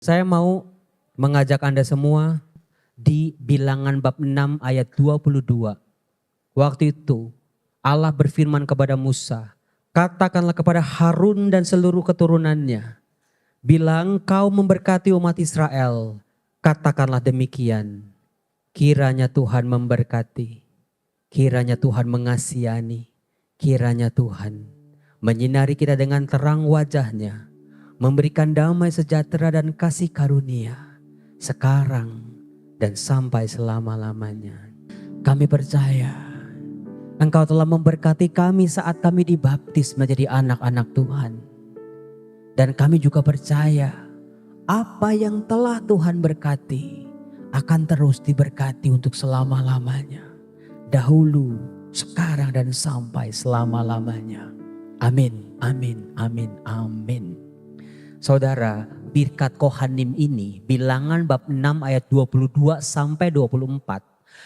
Saya mau mengajak Anda semua di Bilangan bab 6 ayat 22. Waktu itu Allah berfirman kepada Musa, katakanlah kepada Harun dan seluruh keturunannya, bila engkau memberkati umat Israel, katakanlah demikian, kiranya Tuhan memberkati, kiranya Tuhan mengasihani, kiranya Tuhan menyinari kita dengan terang wajahnya, memberikan damai sejahtera dan kasih karunia sekarang dan sampai selama-lamanya. Kami percaya Engkau telah memberkati kami saat kami dibaptis menjadi anak-anak Tuhan. Dan kami juga percaya apa yang telah Tuhan berkati akan terus diberkati untuk selama-lamanya. Dahulu, sekarang dan sampai selama-lamanya. Amin, amin, amin, amin. Saudara, birkat Kohanim ini Bilangan bab 6 ayat 22 sampai 24.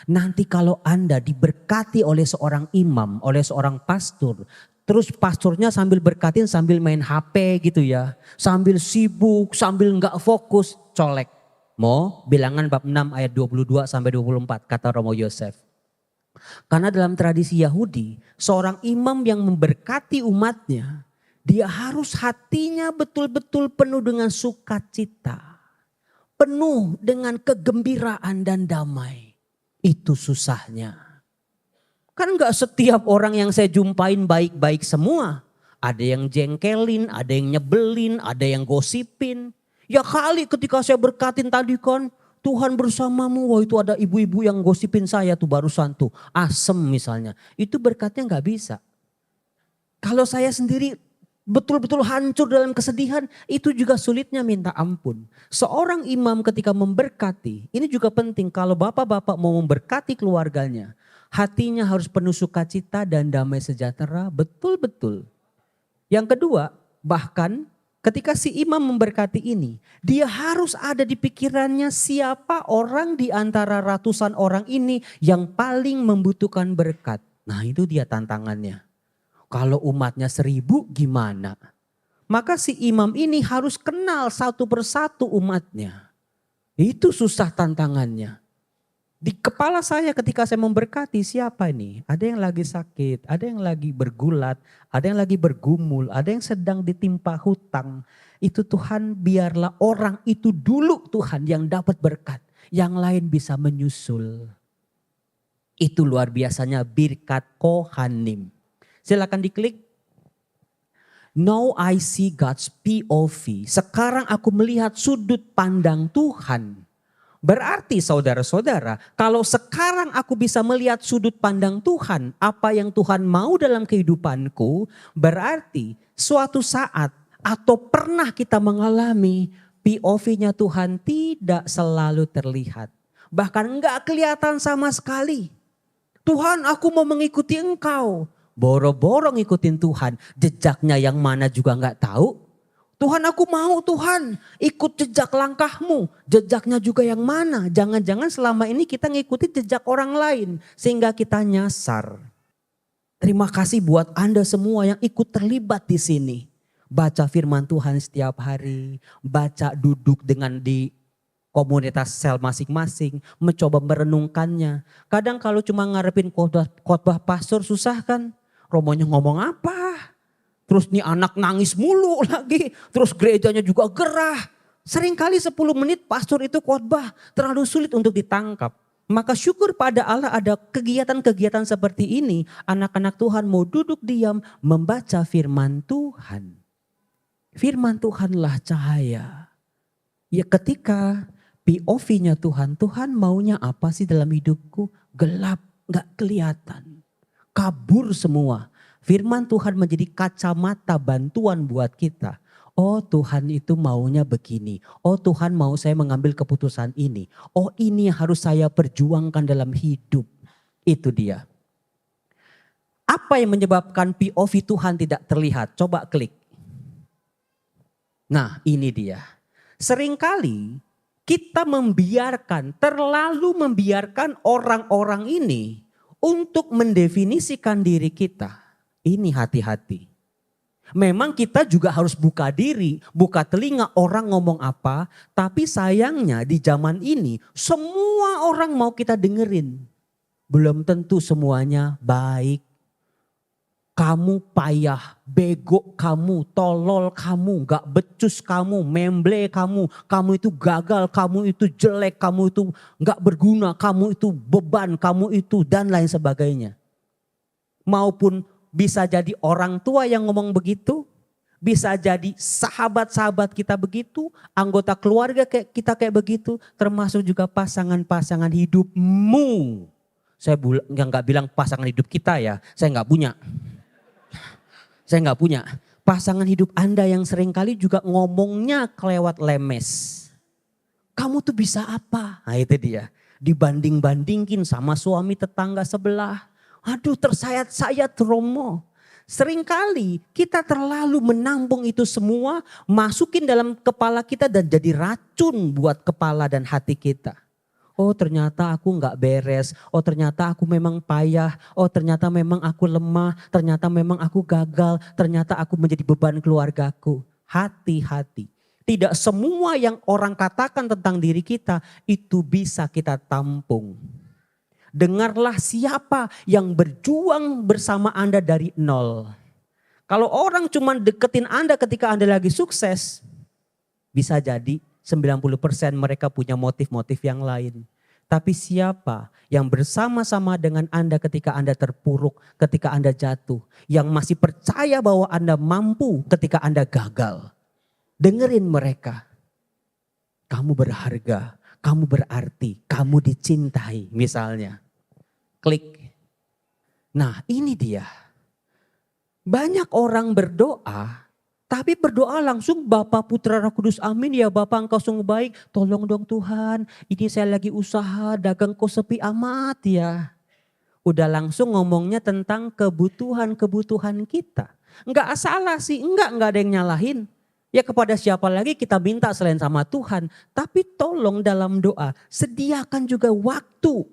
Nanti kalau Anda diberkati oleh seorang imam, oleh seorang pastor, terus pastornya sambil berkatin sambil main HP gitu ya, sambil sibuk, sambil nggak fokus, colek. Mau Bilangan bab 6 ayat 22 sampai 24 kata Romo Yosef. Karena dalam tradisi Yahudi, seorang imam yang memberkati umatnya, dia harus hatinya betul-betul penuh dengan sukacita. Penuh dengan kegembiraan dan damai. Itu susahnya. Kan gak setiap orang yang saya jumpain baik-baik semua. Ada yang jengkelin, ada yang nyebelin, ada yang gosipin. Ya kali ketika saya berkatin tadi kan, Tuhan bersamamu. Wah itu ada ibu-ibu yang gosipin saya tuh barusan tuh. Asem misalnya. Itu berkatnya gak bisa. Kalau saya sendiri betul-betul hancur dalam kesedihan, itu juga sulitnya minta ampun. Seorang imam ketika memberkati, ini juga penting kalau bapak-bapak mau memberkati keluarganya, hatinya harus penuh sukacita dan damai sejahtera, betul-betul. Yang kedua, bahkan ketika si imam memberkati ini, dia harus ada di pikirannya siapa orang di antara ratusan orang ini yang paling membutuhkan berkat. Nah itu dia tantangannya. Kalau umatnya 1000 gimana? Maka si imam ini harus kenal satu persatu umatnya. Itu susah tantangannya. Di kepala saya ketika saya memberkati siapa ini? Ada yang lagi sakit, ada yang lagi bergulat, ada yang lagi bergumul, ada yang sedang ditimpa hutang. Itu Tuhan biarlah orang itu dulu Tuhan yang dapat berkat. Yang lain bisa menyusul. Itu luar biasanya birkat Kohanim. Silakan diklik. Now I see God's POV. Sekarang aku melihat sudut pandang Tuhan. Berarti saudara-saudara, kalau sekarang aku bisa melihat sudut pandang Tuhan, apa yang Tuhan mau dalam kehidupanku, berarti suatu saat atau pernah kita mengalami POV-nya Tuhan tidak selalu terlihat. Bahkan enggak kelihatan sama sekali. Tuhan, aku mau mengikuti Engkau. Boro-boro ngikutin Tuhan, jejaknya yang mana juga nggak tahu. Tuhan aku mau Tuhan ikut jejak langkahmu, jejaknya juga yang mana. Jangan-jangan selama ini kita ngikutin jejak orang lain sehingga kita nyasar. Terima kasih buat Anda semua yang ikut terlibat di sini. Baca firman Tuhan setiap hari, baca duduk dengan di komunitas sel masing-masing, mencoba merenungkannya. Kadang kalau cuma ngarepin khotbah pastor susah kan. Romonya ngomong apa? Terus nih anak nangis mulu lagi. Terus gerejanya juga gerah. Seringkali 10 menit pastor itu khotbah terlalu sulit untuk ditangkap. Maka syukur pada Allah ada kegiatan-kegiatan seperti ini. Anak-anak Tuhan mau duduk diam membaca firman Tuhan. Firman Tuhanlah cahaya. Ya ketika POV-nya Tuhan, Tuhan maunya apa sih dalam hidupku? Gelap, gak kelihatan. Kabur semua. Firman Tuhan menjadi kacamata bantuan buat kita. Oh Tuhan itu maunya begini. Oh Tuhan mau saya mengambil keputusan ini. Oh ini yang harus saya perjuangkan dalam hidup. Itu dia. Apa yang menyebabkan POV Tuhan tidak terlihat? Coba klik. Nah ini dia. Seringkali kita terlalu membiarkan orang-orang ini untuk mendefinisikan diri kita. Ini hati-hati. Memang kita juga harus buka diri, buka telinga orang ngomong apa. Tapi sayangnya di zaman ini semua orang mau kita dengerin. Belum tentu semuanya baik. Kamu payah, bego kamu, tolol kamu, gak becus kamu, memble kamu itu gagal, kamu itu jelek, kamu itu gak berguna, kamu itu beban, kamu itu dan lain sebagainya. Maupun bisa jadi orang tua yang ngomong begitu, bisa jadi sahabat-sahabat kita begitu, anggota keluarga kita kayak begitu, termasuk juga pasangan-pasangan hidupmu. Saya nggak bilang pasangan hidup kita ya, saya nggak punya. Saya nggak punya. Pasangan hidup Anda yang seringkali juga ngomongnya kelewat lemes. Kamu tuh bisa apa? Nah itu dia. Dibanding-bandingin sama suami tetangga sebelah. Aduh tersayat-sayat Romo. Seringkali kita terlalu menampung itu semua. Masukin dalam kepala kita dan jadi racun buat kepala dan hati kita. Oh ternyata aku gak beres, oh ternyata aku memang payah, oh ternyata memang aku lemah, ternyata memang aku gagal, ternyata aku menjadi beban keluargaku. Hati-hati, tidak semua yang orang katakan tentang diri kita itu bisa kita tampung. Dengarlah siapa yang berjuang bersama Anda dari nol. Kalau orang cuma deketin Anda ketika Anda lagi sukses, bisa jadi 90% mereka punya motif-motif yang lain. Tapi siapa yang bersama-sama dengan Anda ketika Anda terpuruk, ketika Anda jatuh. Yang masih percaya bahwa Anda mampu ketika Anda gagal. Dengerin mereka. Kamu berharga, kamu berarti, kamu dicintai misalnya. Klik. Nah ini dia. Banyak orang berdoa. Tapi berdoa langsung Bapa Putra Roh Kudus amin ya Bapa engkau sungguh baik. Tolong dong Tuhan ini saya lagi usaha dagang kok sepi amat ya. Udah langsung ngomongnya tentang kebutuhan-kebutuhan kita. Enggak salah sih, enggak ada yang nyalahin. Ya kepada siapa lagi kita minta selain sama Tuhan. Tapi tolong dalam doa sediakan juga waktu.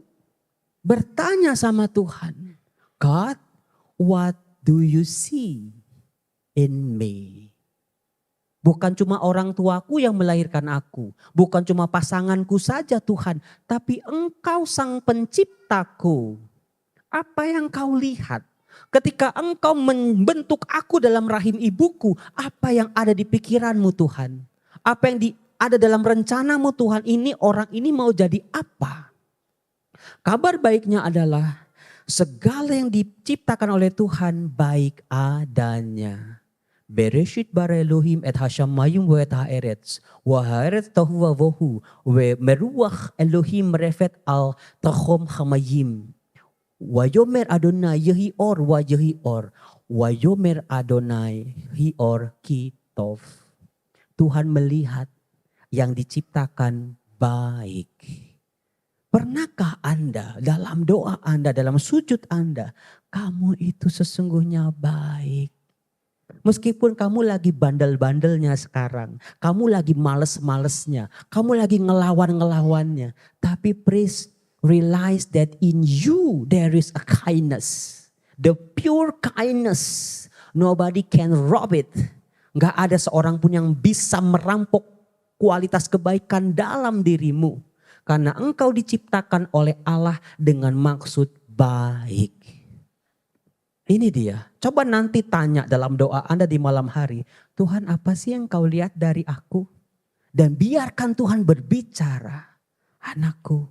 Bertanya sama Tuhan. God, what do you see in me? Bukan cuma orang tuaku yang melahirkan aku. Bukan cuma pasanganku saja Tuhan. Tapi engkau sang penciptaku. Apa yang kau lihat? Ketika engkau membentuk aku dalam rahim ibuku. Apa yang ada di pikiranmu Tuhan? Apa yang ada dalam rencanamu Tuhan? Ini orang ini mau jadi apa? Kabar baiknya adalah segala yang diciptakan oleh Tuhan baik adanya. Bereshit bara Elohim et hashamayim wa et haaretz wa haaretz tahu wa vohu wa meruach Elohim refet al tachom hamayim wa yomer Adonai yehi or wa yehi or wa yomer Adonai hi or kitov. Tuhan melihat yang diciptakan baik. Pernahkah Anda dalam doa Anda, dalam sujud Anda, kamu itu sesungguhnya baik. Meskipun kamu lagi bandel-bandelnya sekarang. Kamu lagi males-malesnya. Kamu lagi ngelawan-ngelawannya. Tapi please realize that in you there is a kindness. The pure kindness. Nobody can rob it. Gak ada seorang pun yang bisa merampok kualitas kebaikan dalam dirimu. Karena engkau diciptakan oleh Allah dengan maksud baik. Ini dia. Coba nanti tanya dalam doa Anda di malam hari. Tuhan apa sih yang kau lihat dari aku? Dan biarkan Tuhan berbicara. Anakku,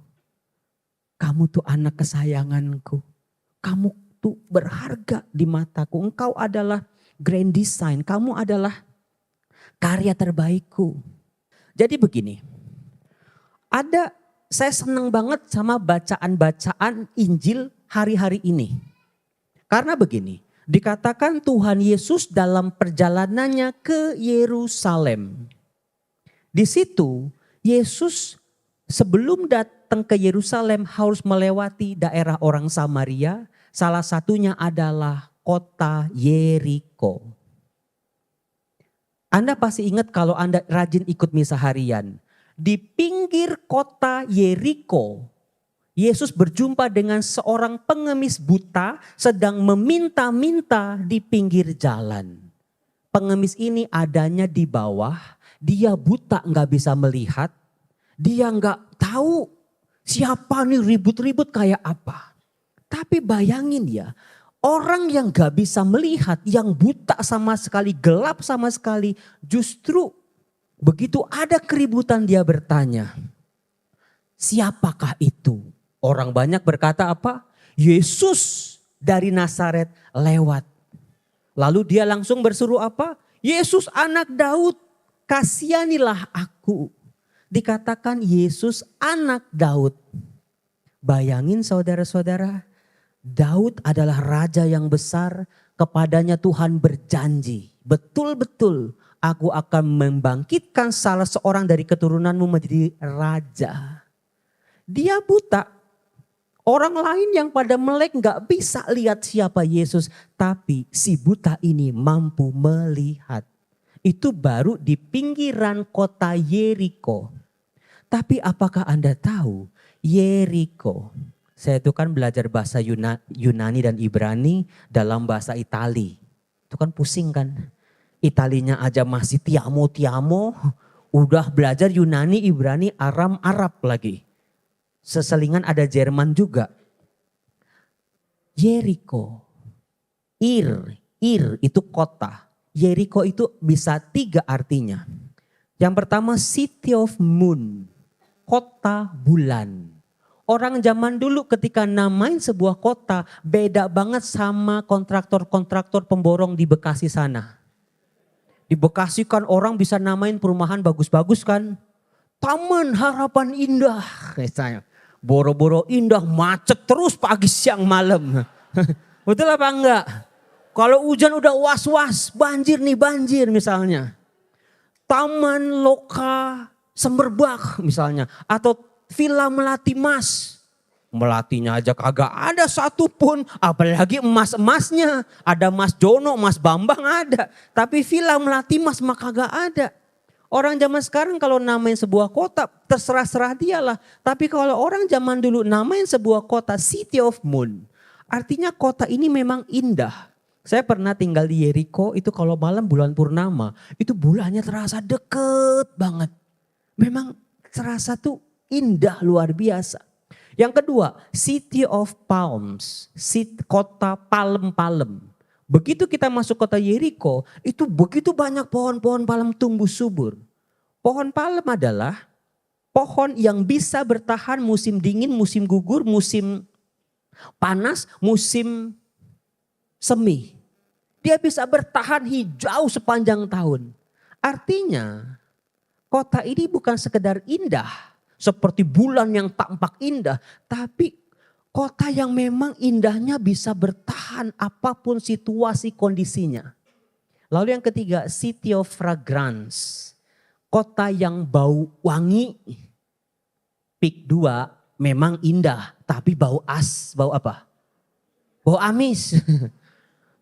kamu tuh anak kesayanganku. Kamu tuh berharga di mataku. Engkau adalah grand design. Kamu adalah karya terbaikku. Jadi begini. Saya senang banget sama bacaan-bacaan Injil hari-hari ini. Karena begini, dikatakan Tuhan Yesus dalam perjalanannya ke Yerusalem. Di situ Yesus sebelum datang ke Yerusalem harus melewati daerah orang Samaria. Salah satunya adalah kota Yeriko. Anda pasti ingat kalau Anda rajin ikut misa harian. Di pinggir kota Yeriko, Yesus berjumpa dengan seorang pengemis buta sedang meminta-minta di pinggir jalan. pengemis ini adanya di bawah, dia buta nggak bisa melihat, dia nggak tahu siapa nih ribut-ribut kayak apa. Tapi bayangin ya, orang yang nggak bisa melihat, yang buta sama sekali, gelap sama sekali, justru begitu ada keributan dia bertanya, siapakah itu? Orang banyak berkata apa? Yesus dari Nazaret lewat. Lalu dia langsung berseru apa? Yesus anak Daud, kasihanilah aku. Dikatakan Yesus anak Daud. Bayangin saudara-saudara, Daud adalah raja yang besar, kepadanya Tuhan berjanji. Betul-betul aku akan membangkitkan salah seorang dari keturunanmu menjadi raja. Dia buta. Orang lain yang pada melek gak bisa lihat siapa Yesus. Tapi si buta ini mampu melihat. Itu baru di pinggiran kota Yeriko. Tapi apakah Anda tahu Yeriko? Saya itu kan belajar bahasa Yunani dan Ibrani dalam bahasa Itali. Itu kan pusing kan. Italinya aja masih tiamo-tiamo. Udah belajar Yunani, Ibrani, Aram, Arab lagi. Seselingan ada Jerman juga. Yeriko. Ir itu kota. Yeriko itu bisa 3 artinya. Yang pertama city of moon. Kota bulan. Orang zaman dulu ketika namain sebuah kota beda banget sama kontraktor-kontraktor pemborong di Bekasi sana. Di Bekasi kan orang bisa namain perumahan bagus-bagus kan. Taman Harapan Indah misalnya. Boro-boro indah, macet terus pagi siang malam. Betul apa enggak? Kalau hujan udah was-was, banjir nih banjir misalnya. Taman Loka Semerbak misalnya. Atau Villa Melati Mas. Melatinya aja kagak ada satupun. Apalagi emas-emasnya. Ada Mas Jono, Mas Bambang ada. Tapi Villa Melati Mas mah kagak ada. Orang zaman sekarang kalau namain sebuah kota terserah-serah dialah. Tapi kalau orang zaman dulu namain sebuah kota City of Moon. Artinya kota ini memang indah. Saya pernah tinggal di Yeriko itu kalau malam bulan purnama. Itu bulannya terasa deket banget. Memang terasa tuh indah luar biasa. Yang kedua City of Palms. Kota palem-palem. Begitu kita masuk kota Yeriko, itu begitu banyak pohon-pohon palem tumbuh subur. Pohon palem adalah pohon yang bisa bertahan musim dingin, musim gugur, musim panas, musim semi. Dia bisa bertahan hijau sepanjang tahun. Artinya kota ini bukan sekedar indah, seperti bulan yang tampak indah, tapi kota yang memang indahnya bisa bertahan apapun situasi kondisinya. Lalu yang ketiga, City of Fragrance. Kota yang bau wangi. Pik 2 memang indah, tapi bau bau apa? Bau amis.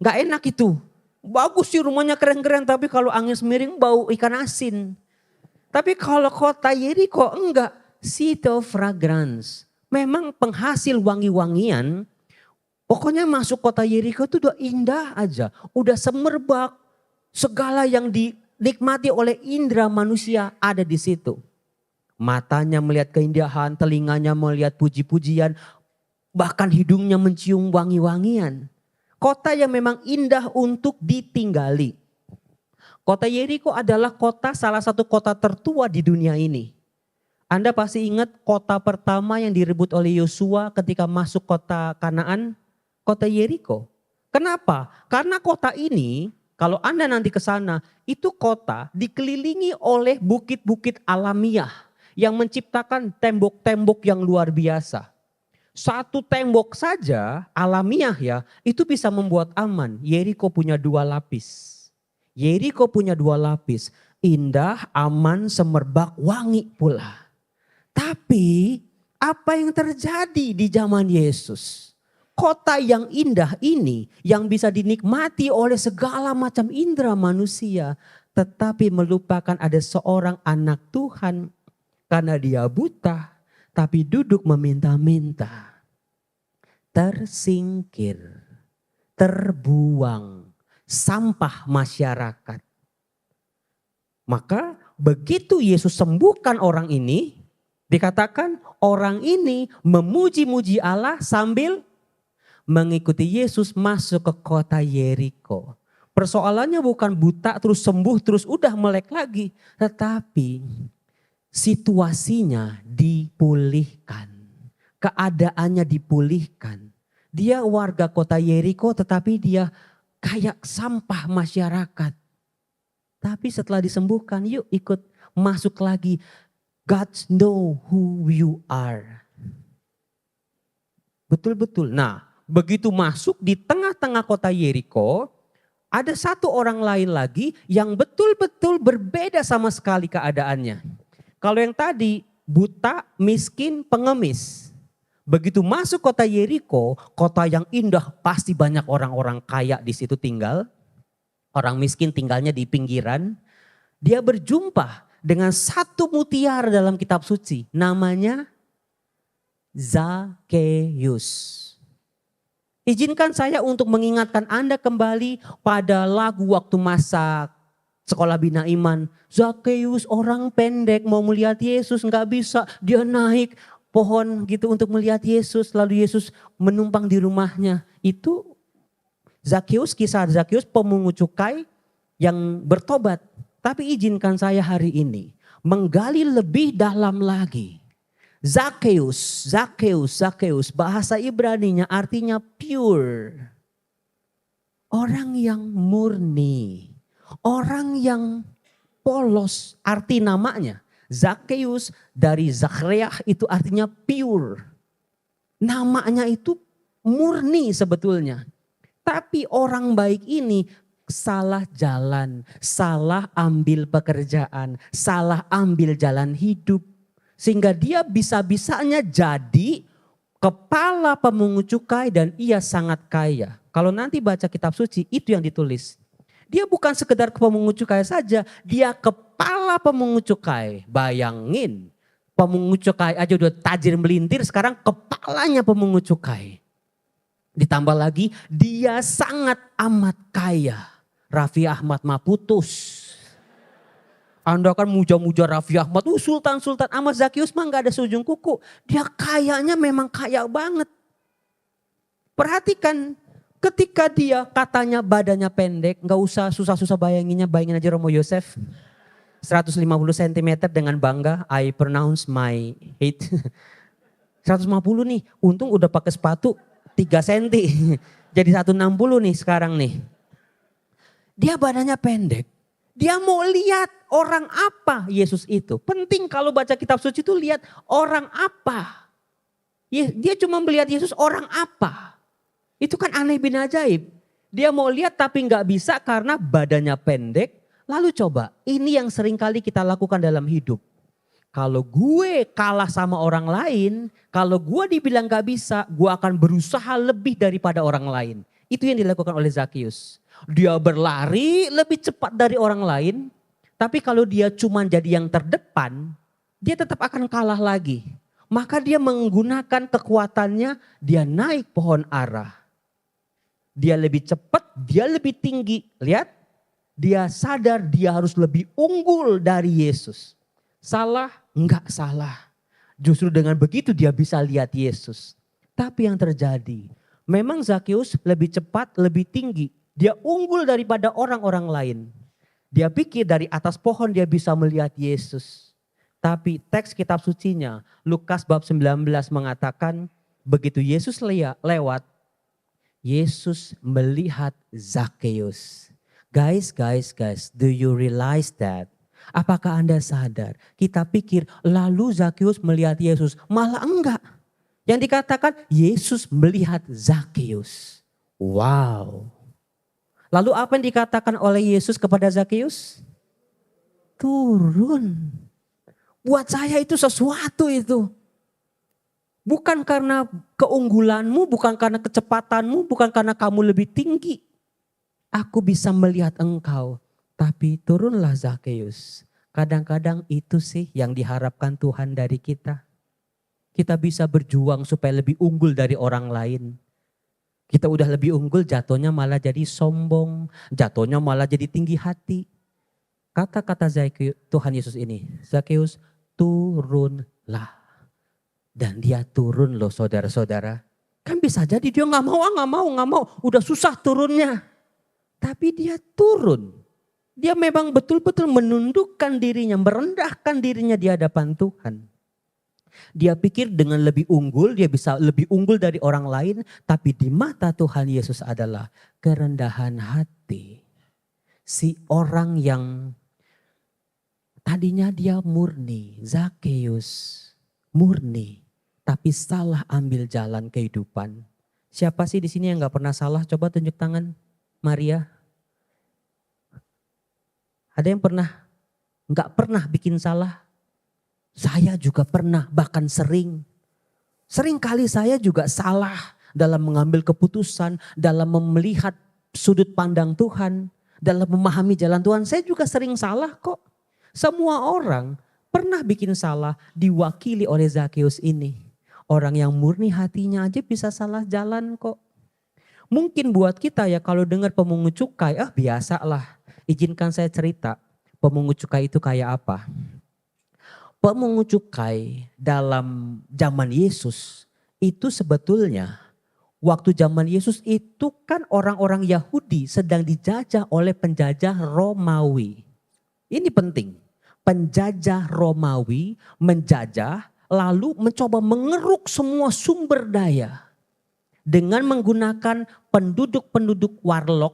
Gak enak itu. Bagus sih rumahnya keren-keren, tapi kalau angin semiring bau ikan asin. Tapi kalau kota Yeriko enggak, City of Fragrance. Memang penghasil wangi-wangian, pokoknya masuk kota Yeriko itu udah indah aja. Udah semerbak, segala yang dinikmati oleh indera manusia ada di situ. Matanya melihat keindahan, telinganya melihat puji-pujian, bahkan hidungnya mencium wangi-wangian. Kota yang memang indah untuk ditinggali. Kota Yeriko adalah salah satu kota tertua di dunia ini. Anda pasti ingat kota pertama yang direbut oleh Yosua ketika masuk kota Kanaan, kota Yeriko. Kenapa? Karena kota ini, kalau Anda nanti ke sana, itu kota dikelilingi oleh bukit-bukit alamiah yang menciptakan tembok-tembok yang luar biasa. Satu tembok saja alamiah ya, itu bisa membuat aman. Yeriko punya 2 lapis. Yeriko punya 2 lapis, indah, aman, semerbak, wangi pula. Tapi apa yang terjadi di zaman Yesus? Kota yang indah ini yang bisa dinikmati oleh segala macam indera manusia. Tetapi melupakan ada seorang anak Tuhan karena dia buta tapi duduk meminta-minta. Tersingkir, terbuang, sampah masyarakat. Maka begitu Yesus sembuhkan orang ini, dikatakan orang ini memuji-muji Allah sambil mengikuti Yesus masuk ke kota Yeriko. Persoalannya bukan buta terus sembuh terus udah melek lagi. Tetapi situasinya dipulihkan. Keadaannya dipulihkan. Dia warga kota Yeriko tetapi dia kayak sampah masyarakat. Tapi setelah disembuhkan yuk ikut masuk lagi. God know who you are. Betul-betul. Nah, begitu masuk di tengah-tengah kota Yeriko, ada satu orang lain lagi yang betul-betul berbeda sama sekali keadaannya. Kalau yang tadi buta, miskin, pengemis. Begitu masuk kota Yeriko, kota yang indah, pasti banyak orang-orang kaya di situ tinggal. Orang miskin tinggalnya di pinggiran. Dia berjumpa dengan satu mutiara dalam kitab suci. Namanya Zakheus. Izinkan saya untuk mengingatkan Anda kembali pada lagu waktu masa sekolah bina iman. Zakheus orang pendek mau melihat Yesus nggak bisa. Dia naik pohon gitu untuk melihat Yesus. Lalu Yesus menumpang di rumahnya. Itu Zakheus, kisah Zakheus pemungut cukai yang bertobat. Tapi izinkan saya hari ini menggali lebih dalam lagi. Zakheus, bahasa Ibraninya artinya pure. Orang yang murni, orang yang polos, arti namanya. Zakheus dari Zachariah itu artinya pure. Namanya itu murni sebetulnya. Tapi orang baik ini salah jalan, salah ambil pekerjaan, salah ambil jalan hidup. Sehingga dia bisa-bisanya jadi kepala pemungut cukai dan ia sangat kaya. Kalau nanti baca kitab suci itu yang ditulis. Dia bukan sekedar pemungut cukai saja, dia kepala pemungut cukai. Bayangin, pemungut cukai aja udah tajir melintir, sekarang kepalanya pemungut cukai. Ditambah lagi dia sangat amat kaya. Raffi Ahmad mah putus. Anda kan muja-muja Raffi Ahmad, Sultan Ahmad. Zakheus mah gak ada seujung kuku. Dia kayanya memang kaya banget. Perhatikan ketika dia katanya badannya pendek, gak usah susah-susah bayanginnya, bayangin aja Romo Yosef. 150 cm dengan bangga, I pronounce my height. 150 nih, untung udah pakai sepatu 3 cm. Jadi 160 nih sekarang nih. Dia badannya pendek. Dia mau lihat orang apa Yesus itu. Penting kalau baca kitab suci itu lihat orang apa. Dia cuma melihat Yesus orang apa. Itu kan aneh bin ajaib. Dia mau lihat tapi nggak bisa karena badannya pendek. Lalu coba, ini yang seringkali kita lakukan dalam hidup. Kalau gue kalah sama orang lain, kalau gue dibilang gak bisa, gue akan berusaha lebih daripada orang lain. Itu yang dilakukan oleh Zakheus. Dia berlari lebih cepat dari orang lain, tapi kalau dia cuma jadi yang terdepan, dia tetap akan kalah lagi. Maka dia menggunakan kekuatannya, dia naik pohon ara. Dia lebih cepat, dia lebih tinggi. Lihat, dia sadar dia harus lebih unggul dari Yesus. Salah? Enggak salah. Justru dengan begitu dia bisa lihat Yesus. Tapi yang terjadi, memang Zakheus lebih cepat, lebih tinggi. Dia unggul daripada orang-orang lain. Dia pikir dari atas pohon dia bisa melihat Yesus. Tapi teks kitab sucinya, Lukas bab 19 mengatakan, begitu Yesus lewat, Yesus melihat Zakheus. Guys, do you realize that? Apakah Anda sadar? Kita pikir lalu Zakheus melihat Yesus. Malah enggak. Yang dikatakan Yesus melihat Zakheus. Wow. Lalu apa yang dikatakan oleh Yesus kepada Zakheus? Turun. Buat saya itu sesuatu itu. Bukan karena keunggulanmu, bukan karena kecepatanmu, bukan karena kamu lebih tinggi. Aku bisa melihat engkau. Tapi turunlah Zakheus. Kadang-kadang itu sih yang diharapkan Tuhan dari kita. Kita bisa berjuang supaya lebih unggul dari orang lain. Kita udah lebih unggul, jatuhnya malah jadi sombong, jatuhnya malah jadi tinggi hati. Kata-kata Tuhan Yesus ini, Zakeus turunlah. Dan dia turun loh saudara-saudara. Kan bisa jadi dia nggak mau. Udah susah turunnya. Tapi dia turun. Dia memang betul-betul menundukkan dirinya, merendahkan dirinya di hadapan Tuhan. Dia pikir dengan lebih unggul, dia bisa lebih unggul dari orang lain. Tapi di mata Tuhan Yesus adalah kerendahan hati. Si orang yang tadinya dia murni, Zakeus murni. Tapi salah ambil jalan kehidupan. Siapa sih di sini yang gak pernah salah? Coba tunjuk tangan. Maria. Ada yang gak pernah bikin salah? Saya juga pernah, bahkan sering. Sering kali saya juga salah dalam mengambil keputusan, dalam melihat sudut pandang Tuhan, dalam memahami jalan Tuhan. Saya juga sering salah kok. Semua orang pernah bikin salah diwakili oleh Zakeus ini. Orang yang murni hatinya aja bisa salah jalan kok. Mungkin buat kita ya kalau dengar pemungut cukai, biasalah. Izinkan saya cerita pemungut cukai itu kayak apa. Pemungut cukai dalam zaman Yesus itu sebetulnya waktu zaman Yesus itu kan orang-orang Yahudi sedang dijajah oleh penjajah Romawi. Ini penting. Penjajah Romawi menjajah lalu mencoba mengeruk semua sumber daya dengan menggunakan penduduk-penduduk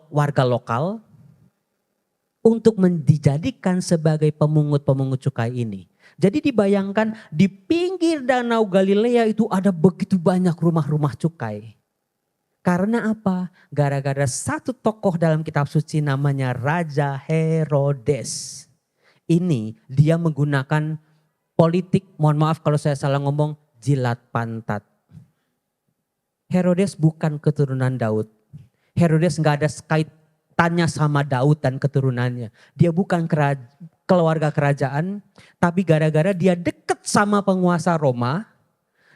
warga lokal untuk dijadikan sebagai pemungut-pemungut cukai ini. Jadi dibayangkan di pinggir Danau Galilea itu ada begitu banyak rumah-rumah cukai. Karena apa? Gara-gara satu tokoh dalam kitab suci namanya Raja Herodes. Ini dia menggunakan politik, mohon maaf kalau saya salah ngomong, jilat pantat. Herodes bukan keturunan Daud. Herodes gak ada kaitannya sama Daud dan keturunannya. Dia bukan keluarga kerajaan, tapi gara-gara dia dekat sama penguasa Roma,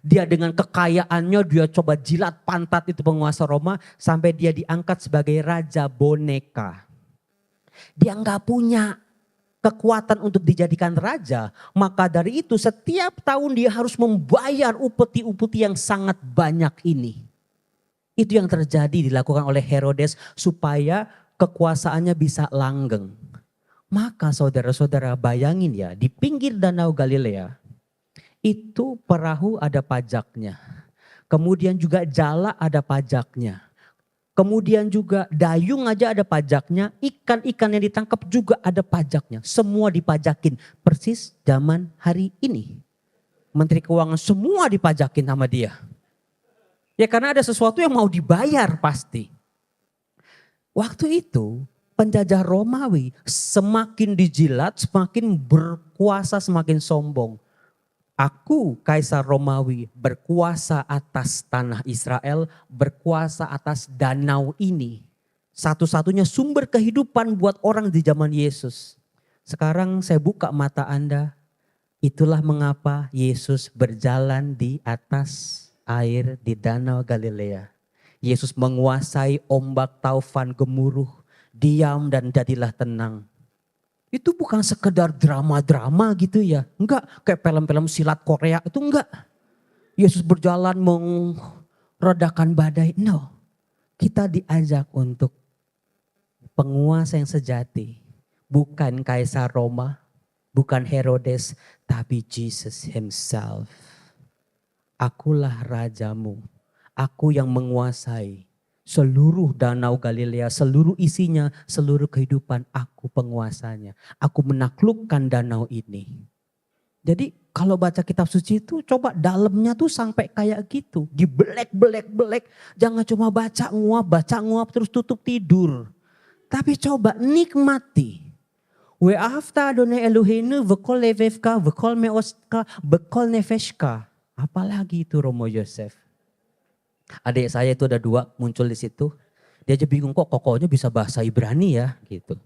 dia dengan kekayaannya dia coba jilat pantat itu penguasa Roma sampai dia diangkat sebagai raja boneka. Dia nggak punya kekuatan untuk dijadikan raja, maka dari itu setiap tahun dia harus membayar upeti-upeti yang sangat banyak ini. Itu yang terjadi dilakukan oleh Herodes supaya kekuasaannya bisa langgeng. Maka saudara-saudara bayangin ya, di pinggir Danau Galilea itu perahu ada pajaknya. Kemudian juga jala ada pajaknya. Kemudian juga dayung aja ada pajaknya, ikan-ikan yang ditangkap juga ada pajaknya. Semua dipajakin persis zaman hari ini. Menteri Keuangan semua dipajakin sama dia. Ya karena ada sesuatu yang mau dibayar pasti. Waktu itu penjajah Romawi semakin dijilat, semakin berkuasa, semakin sombong. Aku, Kaisar Romawi, berkuasa atas tanah Israel, berkuasa atas danau ini. Satu-satunya sumber kehidupan buat orang di zaman Yesus. Sekarang saya buka mata Anda. Itulah mengapa Yesus berjalan di atas air di Danau Galilea. Yesus menguasai ombak taufan gemuruh. Diam dan jadilah tenang. Itu bukan sekedar drama-drama gitu ya. Enggak, kayak film-film silat Korea itu enggak. Yesus berjalan meredakan badai. No, kita diajak untuk penguasa yang sejati. Bukan Kaisar Roma, bukan Herodes, tapi Jesus himself. Akulah rajamu, aku yang menguasai seluruh Danau Galilea, seluruh isinya, seluruh kehidupan, aku penguasanya. Aku menaklukkan danau ini. Jadi kalau baca kitab suci itu coba dalamnya tuh sampai kayak gitu. Dibelek. Jangan cuma baca nguap terus tutup tidur. Tapi coba nikmati. We'afta Adonai Eloheinu v'kol levevka v'kol meoska v'kol nefeshka. Apalagi itu Romo Yosef. Adik saya itu ada 2 muncul di situ. Dia aja bingung kok kokohnya bisa bahasa Ibrani ya gitu.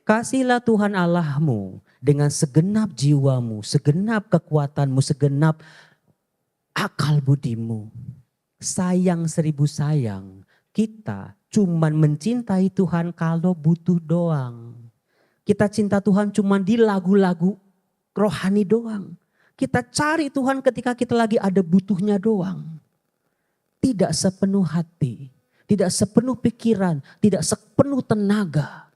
Kasihlah Tuhan Allahmu dengan segenap jiwamu, segenap kekuatanmu, segenap akal budimu. Sayang 1000 sayang, Kita cuman mencintai Tuhan kalau butuh doang. Kita cinta Tuhan cuman di lagu-lagu rohani doang. Kita cari Tuhan ketika kita lagi ada butuhnya doang. Tidak sepenuh hati, tidak sepenuh pikiran, tidak sepenuh tenaga.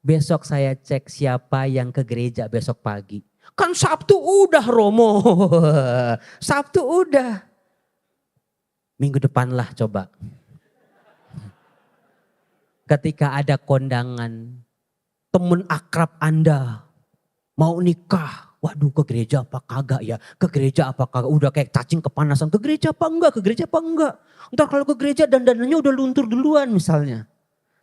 Besok saya cek siapa yang ke gereja besok pagi. Kan Sabtu udah Romo. Sabtu udah. Minggu depan lah coba. Ketika ada kondangan, temen akrab Anda mau nikah. Waduh, ke gereja apa kagak ya? Ke gereja apa kagak? Udah kayak cacing kepanasan. Ke gereja apa enggak? Ke gereja apa enggak? Ntar kalau ke gereja dandanannya udah luntur duluan misalnya.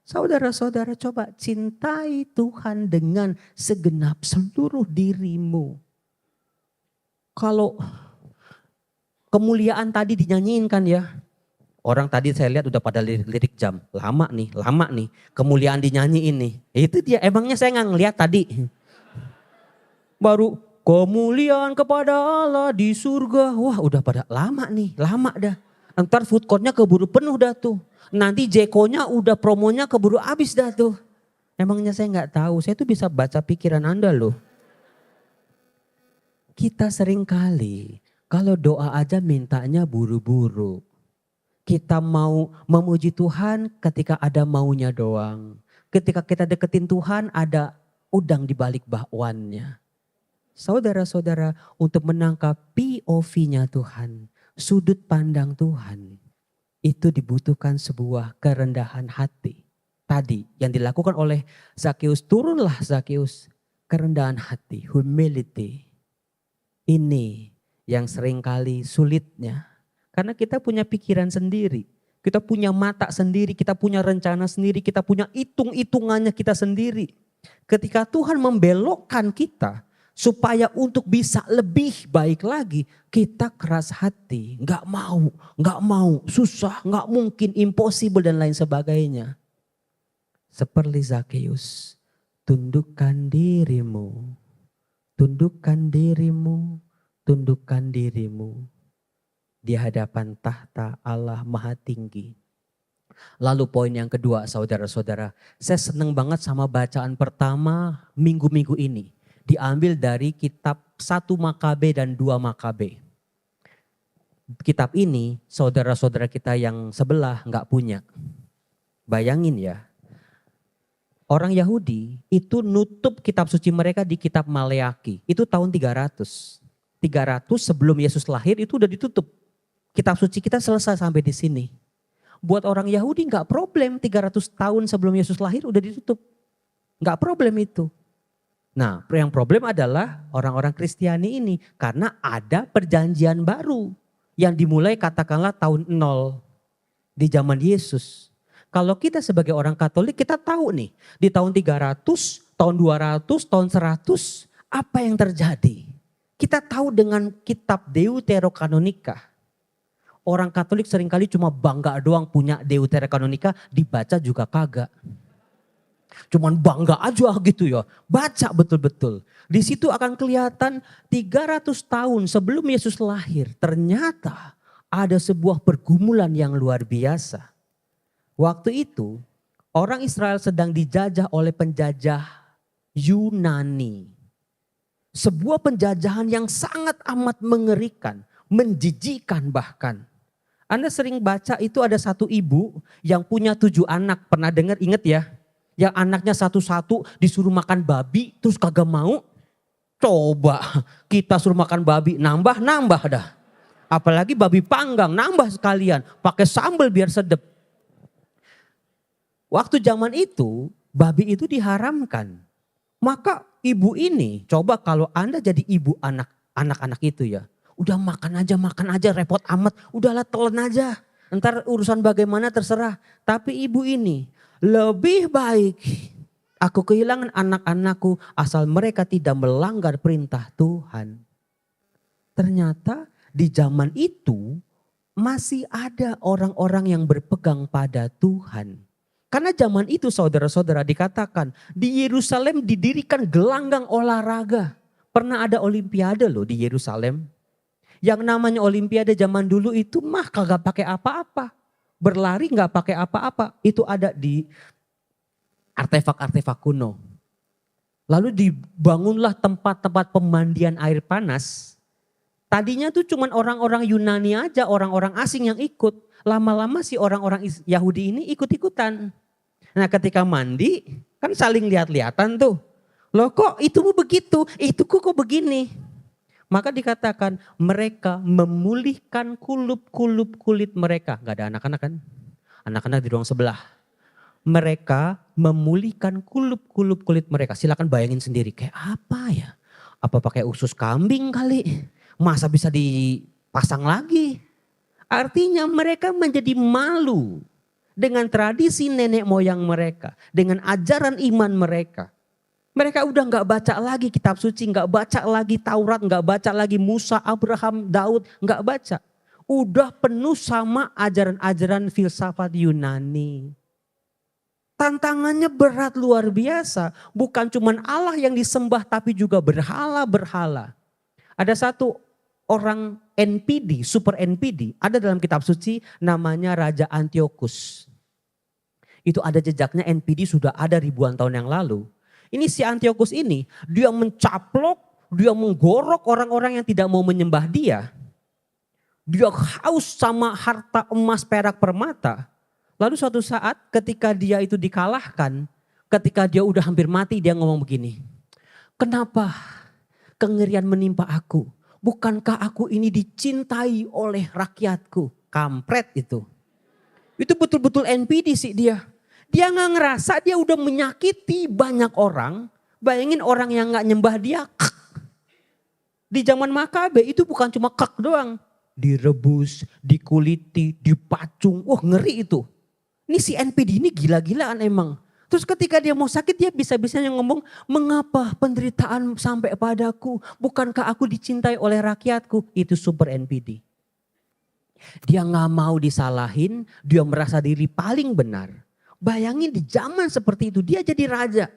Saudara-saudara, coba cintai Tuhan dengan segenap seluruh dirimu. Kalau kemuliaan tadi dinyanyiin kan ya. Orang tadi saya lihat udah pada lirik jam. Lama nih. Kemuliaan dinyanyiin nih. Itu dia, emangnya saya nggak ngeliat tadi. Baru kemuliaan kepada Allah di surga. Wah udah pada lama dah. Ntar food courtnya keburu penuh dah tuh. Nanti Jeko-nya udah promonya keburu habis dah tuh. Emangnya saya nggak tahu, saya tuh bisa baca pikiran Anda loh. Kita sering kali kalau doa aja mintanya buru-buru. Kita mau memuji Tuhan ketika ada maunya doang. Ketika kita deketin Tuhan ada udang di balik bakwannya. Saudara-saudara, untuk menangkap POV-nya Tuhan, sudut pandang Tuhan, itu dibutuhkan sebuah kerendahan hati. Tadi yang dilakukan oleh Zakheus, turunlah Zakheus, kerendahan hati, humility. Ini yang seringkali sulitnya. Karena kita punya pikiran sendiri, kita punya mata sendiri, kita punya rencana sendiri, kita punya hitung-hitungannya kita sendiri. Ketika Tuhan membelokkan kita supaya untuk bisa lebih baik lagi, kita keras hati, nggak mau, susah, nggak mungkin, impossible dan lain sebagainya. Seperti Zakheus, tundukkan dirimu, tundukkan dirimu, tundukkan dirimu di hadapan tahta Allah Maha Tinggi. Lalu poin yang kedua, saudara-saudara, saya senang banget sama bacaan pertama minggu-minggu ini. Diambil dari kitab 1 Makabe dan 2 Makabe. Kitab ini saudara-saudara kita yang sebelah nggak punya. Bayangin ya, orang Yahudi itu nutup kitab suci mereka di kitab Maleaki. Itu tahun 300. 300 sebelum Yesus lahir itu udah ditutup. Kitab suci kita selesai sampai di sini. Buat orang Yahudi nggak problem, 300 tahun sebelum Yesus lahir udah ditutup. Nggak problem itu. Nah, yang problem adalah orang-orang Kristiani ini karena ada perjanjian baru yang dimulai katakanlah tahun 0 di zaman Yesus. Kalau kita sebagai orang Katolik kita tahu nih di tahun 300, tahun 200, tahun 100 apa yang terjadi. Kita tahu dengan kitab Deuterokanonika. Orang Katolik seringkali cuma bangga doang punya Deuterokanonika, dibaca juga kagak. Cuman bangga aja gitu ya. Baca betul-betul. Di situ akan kelihatan 300 tahun sebelum Yesus lahir. Ternyata ada sebuah pergumulan yang luar biasa. Waktu itu orang Israel sedang dijajah oleh penjajah Yunani. Sebuah penjajahan yang sangat amat mengerikan. Menjijikan bahkan. Anda sering baca itu ada satu ibu yang punya 7 anak. Pernah dengar, ingat ya? Yang anaknya satu-satu disuruh makan babi terus kagak mau. Coba kita suruh makan babi, nambah dah. Apalagi babi panggang, nambah sekalian. Pakai sambal biar sedep. Waktu zaman itu babi itu diharamkan. Maka ibu ini, coba kalau Anda jadi ibu anak-anak itu ya. Udah makan aja repot amat. Udahlah telan aja. Ntar urusan bagaimana terserah. Tapi ibu ini lebih baik aku kehilangan anak-anakku asal mereka tidak melanggar perintah Tuhan. Ternyata di zaman itu masih ada orang-orang yang berpegang pada Tuhan. Karena zaman itu saudara-saudara dikatakan di Yerusalem didirikan gelanggang olahraga. Pernah ada olimpiade loh di Yerusalem. Yang namanya olimpiade zaman dulu itu mah kagak pakai apa-apa. berlari nggak pakai apa-apa. Itu ada di artefak-artefak kuno. Lalu dibangunlah tempat-tempat pemandian air panas. Tadinya tuh cuman orang-orang Yunani aja, orang-orang asing yang ikut. Lama-lama si orang-orang Yahudi ini ikut-ikutan. Nah ketika mandi kan saling lihat-lihatan tuh. Loh kok itumu begitu, ituku kok begini. Maka dikatakan mereka memulihkan kulup-kulup kulit mereka. Gak ada anak-anak kan? Anak-anak di ruang sebelah. Mereka memulihkan kulup-kulup kulit mereka. Silakan bayangin sendiri kayak apa ya? Apa pakai usus kambing kali? Masa bisa dipasang lagi? Artinya mereka menjadi malu dengan tradisi nenek moyang mereka. Dengan ajaran iman mereka. Mereka udah gak baca lagi kitab suci, gak baca lagi Taurat, gak baca lagi Musa, Abraham, Daud, gak baca. Udah penuh sama ajaran-ajaran filsafat Yunani. Tantangannya berat luar biasa. Bukan cuma Allah yang disembah tapi juga berhala-berhala. Ada satu orang NPD, super NPD, ada dalam kitab suci namanya Raja Antiochus. Itu ada jejaknya, NPD sudah ada ribuan tahun yang lalu. Ini si Antiochus ini, dia mencaplok, dia menggorok orang-orang yang tidak mau menyembah dia. Dia haus sama harta emas, perak, permata. Lalu suatu saat ketika dia itu dikalahkan, ketika dia udah hampir mati dia ngomong begini. Kenapa kengerian menimpa aku? Bukankah aku ini dicintai oleh rakyatku? Kampret itu. Itu betul-betul NPD sih dia. Dia gak ngerasa dia udah menyakiti banyak orang. Bayangin orang yang gak nyembah dia. Kek. Di zaman Makabe itu bukan cuma kek doang. Direbus, dikuliti, dipacung. Wah ngeri itu. Ini si NPD ini gila-gilaan emang. Terus ketika dia mau sakit dia bisa-bisanya ngomong. Mengapa penderitaan sampai padaku? Bukankah aku dicintai oleh rakyatku? Itu super NPD. Dia gak mau disalahin. Dia merasa diri paling benar. Bayangin di zaman seperti itu dia jadi raja.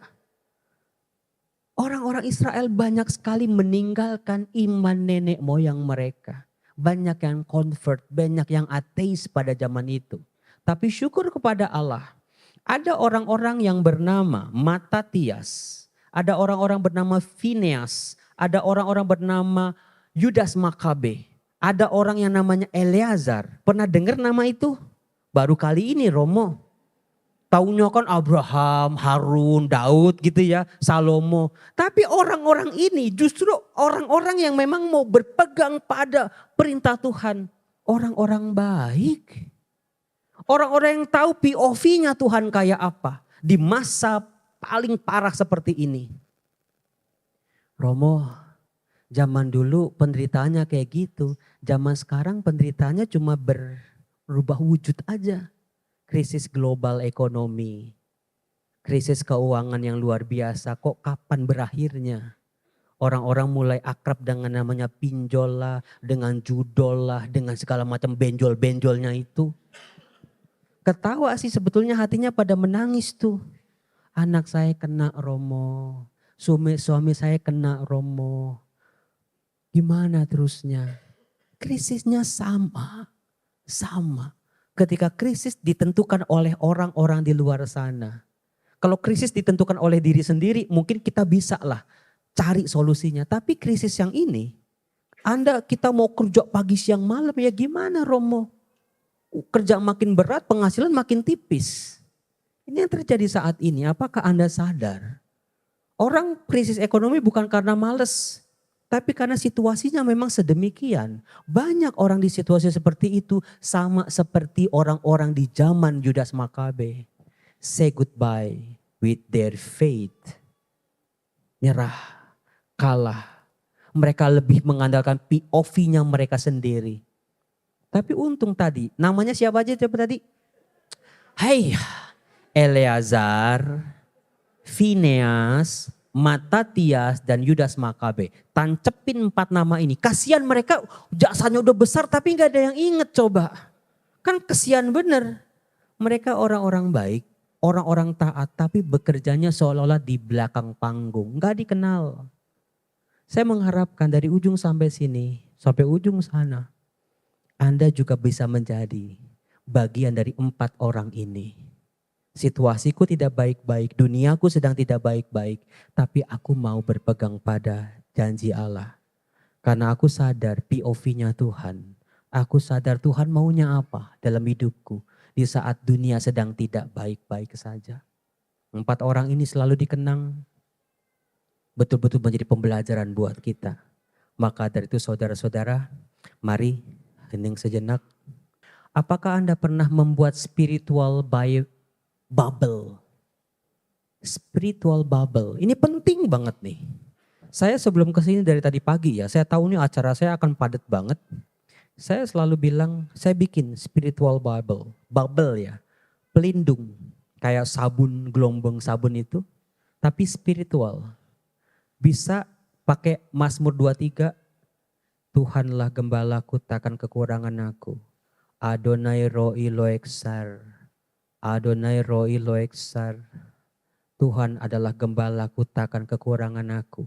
Orang-orang Israel banyak sekali meninggalkan iman nenek moyang mereka. Banyak yang convert, banyak yang ateis pada zaman itu. Tapi syukur kepada Allah. Ada orang-orang yang bernama Matatias. Ada orang-orang bernama Phineas. Ada orang-orang bernama Yudas Makabe. Ada orang yang namanya Eleazar. Pernah dengar nama itu? Baru kali ini Romo. Taunya kan Abraham, Harun, Daud gitu ya, Salomo. Tapi orang-orang ini justru orang-orang yang memang mau berpegang pada perintah Tuhan. Orang-orang baik. Orang-orang yang tahu POV-nya Tuhan kayak apa. Di masa paling parah seperti ini. Romo, zaman dulu penderitaannya kayak gitu. Zaman sekarang penderitaannya cuma berubah wujud aja. Krisis global ekonomi, krisis keuangan yang luar biasa, kok kapan berakhirnya? Orang-orang mulai akrab dengan namanya pinjol lah, dengan judol lah, dengan segala macam benjol-benjolnya itu. Ketawa sih sebetulnya hatinya pada menangis tuh. Anak saya kena Romo, suami saya kena Romo. Gimana terusnya? Krisisnya sama. Ketika krisis ditentukan oleh orang-orang di luar sana. Kalau krisis ditentukan oleh diri sendiri mungkin kita bisa lah cari solusinya. Tapi krisis yang ini, kita mau kerja pagi siang malam ya gimana Romo? Kerja makin berat, penghasilan makin tipis. Ini yang terjadi saat ini, apakah Anda sadar? Orang krisis ekonomi bukan karena males. Tapi karena situasinya memang sedemikian. Banyak orang di situasi seperti itu sama seperti orang-orang di zaman Yudas Makabe. Say goodbye with their faith. Nyerah, kalah. Mereka lebih mengandalkan POV-nya mereka sendiri. Tapi untung tadi, namanya siapa aja tadi? Hai, Eleazar, Phineas, Matatias dan Yudas Makabe. Tancepin 4 nama ini. Kasihan mereka jasanya udah besar tapi gak ada yang inget coba. Kan kesian bener. Mereka orang-orang baik, orang-orang taat tapi bekerjanya seolah-olah di belakang panggung. Gak dikenal. Saya mengharapkan dari ujung sampai sini, sampai ujung sana. Anda juga bisa menjadi bagian dari 4 orang ini. Situasiku tidak baik-baik, duniaku sedang tidak baik-baik, tapi aku mau berpegang pada janji Allah. Karena aku sadar POV-nya Tuhan. Aku sadar Tuhan maunya apa dalam hidupku di saat dunia sedang tidak baik-baik saja. 4 orang ini selalu dikenang, betul-betul menjadi pembelajaran buat kita. Maka dari itu saudara-saudara, mari hening sejenak. Apakah Anda pernah membuat spiritual bubble? Spiritual bubble, ini penting banget nih. Saya sebelum kesini dari tadi pagi ya, saya tahu nih acara saya akan padat banget. Saya selalu bilang, saya bikin spiritual bubble ya, pelindung. Kayak sabun, gelombang sabun itu, tapi spiritual. Bisa pakai Mazmur 23, Tuhanlah gembalaku takkan kekurangan aku. Adonai roi loeksar, Adonai roi loeksar. Tuhan adalah gembalaku takkan kekurangan aku.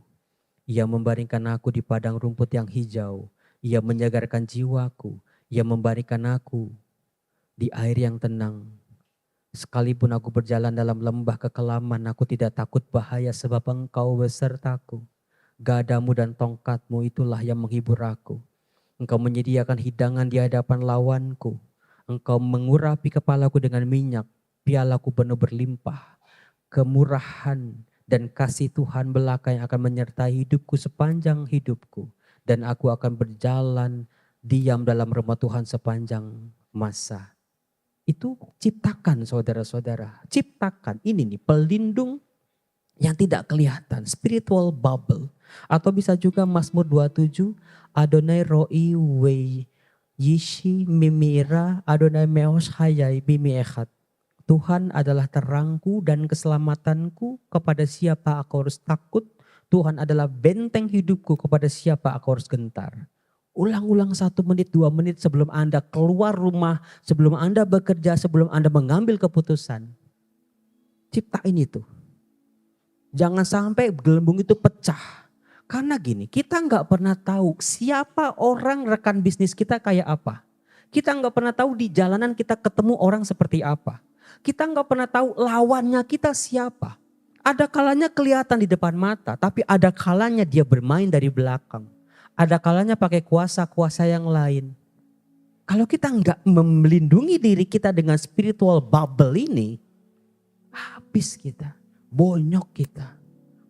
Ia membaringkan aku di padang rumput yang hijau. Ia menyegarkan jiwaku. Ia membaringkan aku di air yang tenang. Sekalipun aku berjalan dalam lembah kekelaman, aku tidak takut bahaya sebab Engkau besertaku. Gadamu dan tongkatmu itulah yang menghibur aku. Engkau menyediakan hidangan di hadapan lawanku. Engkau mengurapi kepalaku dengan minyak, pialaku penuh berlimpah. Kemurahan dan kasih Tuhan belaka yang akan menyertai hidupku sepanjang hidupku. Dan aku akan berjalan diam dalam rumah Tuhan sepanjang masa. Itu ciptakan saudara-saudara. Ciptakan ini nih pelindung yang tidak kelihatan. Spiritual bubble. Atau bisa juga Mazmur 27. Adonai roi wei yishi mimira Adonai meos hayai bimi echat. Tuhan adalah terangku dan keselamatanku, kepada siapa aku harus takut. Tuhan adalah benteng hidupku, kepada siapa aku harus gentar. Ulang-ulang 1 menit, 2 menit sebelum Anda keluar rumah, sebelum Anda bekerja, sebelum Anda mengambil keputusan. Ciptain itu. Jangan sampai gelembung itu pecah. Karena gini, kita nggak pernah tahu siapa orang rekan bisnis kita kayak apa. Kita nggak pernah tahu di jalanan kita ketemu orang seperti apa. Kita nggak pernah tahu lawannya kita siapa. Ada kalanya kelihatan di depan mata, tapi ada kalanya dia bermain dari belakang. Ada kalanya pakai kuasa-kuasa yang lain. Kalau kita nggak melindungi diri kita dengan spiritual bubble ini, habis kita, bonyok kita,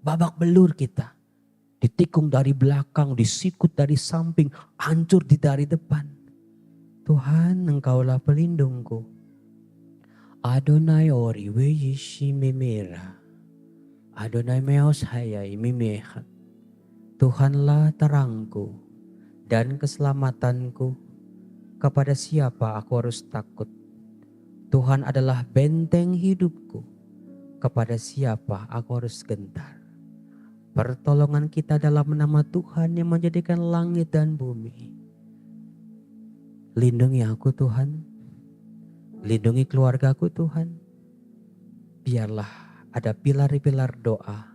babak belur kita. Ditikung dari belakang, disikut dari samping, hancur dari depan. Tuhan, Engkaulah pelindungku. Adonai ori weyishi mimera. Adonai meos hayai mimechat. Tuhanlah terangku dan keselamatanku, kepada siapa aku harus takut. Tuhan adalah benteng hidupku, kepada siapa aku harus gentar. Pertolongan kita dalam nama Tuhan yang menjadikan langit dan bumi. Lindungi aku Tuhan, lindungi keluargaku Tuhan. Biarlah ada pilar-pilar doa,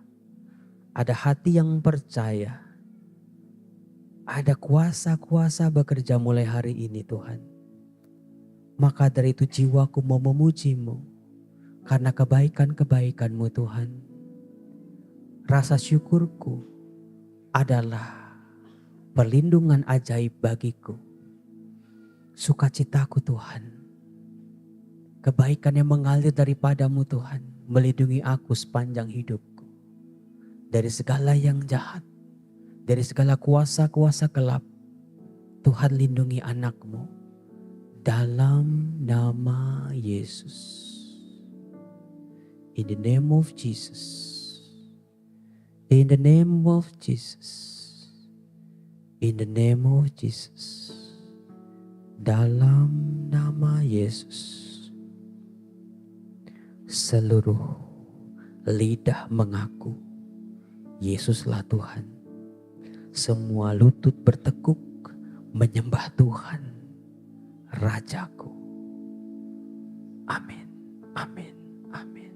ada hati yang percaya, ada kuasa-kuasa bekerja mulai hari ini Tuhan. Maka dari itu jiwaku mau memuji-Mu karena kebaikan-kebaikan-Mu Tuhan. Rasa syukurku adalah perlindungan ajaib bagiku. Sukacitaku Tuhan, kebaikan yang mengalir daripada-Mu Tuhan, melindungi aku sepanjang hidupku. Dari segala yang jahat, dari segala kuasa-kuasa gelap, Tuhan lindungi anak-Mu. Dalam nama Yesus. In the name of Jesus. In the name of Jesus. In the name of Jesus. Dalam nama Yesus. Seluruh lidah mengaku Yesuslah Tuhan. Semua lutut bertekuk menyembah Tuhan, Rajaku. Amin. Amin.